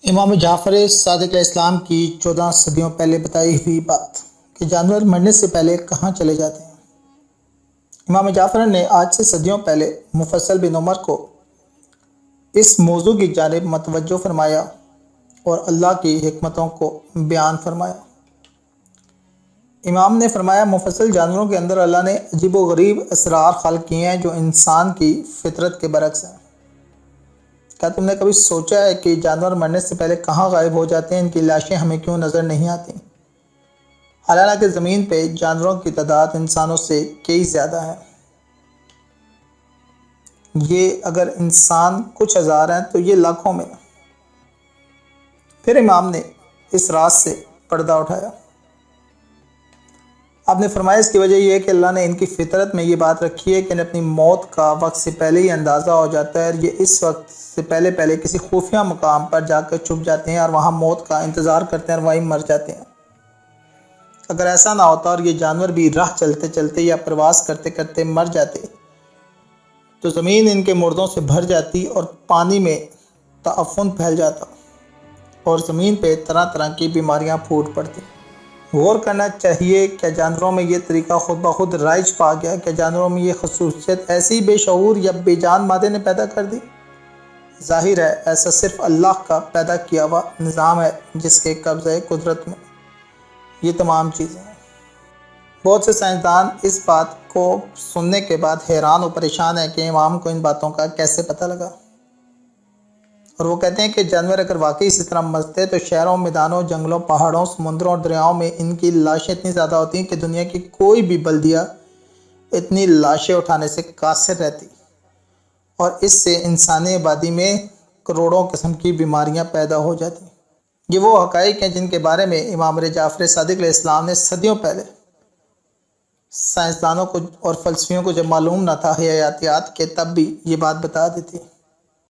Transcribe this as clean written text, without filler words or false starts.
امام جعفر صادق علیہ السلام کی 14 صدیوں پہلے بتائی ہوئی بات کہ جانور مرنے سے پہلے کہاں چلے جاتے ہیں۔ امام جعفر نے آج سے صدیوں پہلے مفصل بن عمر کو اس موضوع کی جانب متوجہ فرمایا اور اللہ کی حکمتوں کو بیان فرمایا۔ امام نے فرمایا، مفصل جانوروں کے اندر اللہ نے عجیب و غریب اسرار خلق کیے ہیں جو انسان کی فطرت کے برعکس ہیں۔ کیا تم نے کبھی سوچا ہے کہ جانور مرنے سے پہلے کہاں غائب ہو جاتے ہیں؟ ان کی لاشیں ہمیں کیوں نظر نہیں آتی؟ حالانکہ زمین پہ جانوروں کی تعداد انسانوں سے کئی زیادہ ہے۔ یہ اگر انسان کچھ ہزار ہیں تو یہ لاکھوں میں۔ پھر امام نے اس راز سے پردہ اٹھایا۔ آپ نے فرمایا، اس کی وجہ یہ ہے کہ اللہ نے ان کی فطرت میں یہ بات رکھی ہے کہ انہیں اپنی موت کا وقت سے پہلے ہی اندازہ ہو جاتا ہے اور یہ اس وقت سے پہلے کسی خفیہ مقام پر جا کر چھپ جاتے ہیں اور وہاں موت کا انتظار کرتے ہیں اور وہیں مر جاتے ہیں۔ اگر ایسا نہ ہوتا اور یہ جانور بھی راہ چلتے چلتے یا پرواز کرتے کرتے مر جاتے تو زمین ان کے مردوں سے بھر جاتی اور پانی میں تعفن پھیل جاتا اور زمین پہ طرح طرح کی بیماریاں پھوٹ پڑتی۔ غور کرنا چاہیے، کیا جانوروں میں یہ طریقہ خود بخود رائج پا گیا؟ کیا جانوروں میں یہ خصوصیت ایسی بے شعور یا بے جان مادے نے پیدا کر دی؟ ظاہر ہے ایسا صرف اللہ کا پیدا کیا ہوا نظام ہے جس کے قبضۂ قدرت میں یہ تمام چیزیں ہیں۔ بہت سے سائنسدان اس بات کو سننے کے بعد حیران و پریشان ہیں کہ امام کو ان باتوں کا کیسے پتہ لگا، اور وہ کہتے ہیں کہ جانور اگر واقعی اسی طرح مرتے تو شہروں، میدانوں، جنگلوں، پہاڑوں، سمندروں اور دریاؤں میں ان کی لاشیں اتنی زیادہ ہوتی ہیں کہ دنیا کی کوئی بھی بلدیہ اتنی لاشیں اٹھانے سے قاصر رہتی، اور اس سے انسانی آبادی میں کروڑوں قسم کی بیماریاں پیدا ہو جاتی۔ یہ وہ حقائق ہیں جن کے بارے میں امام جعفر صادق علیہ السلام نے صدیوں پہلے سائنسدانوں کو اور فلسفیوں کو جب معلوم نہ تھا حیاتیات کے، تب بھی یہ بات بتا دی تھی۔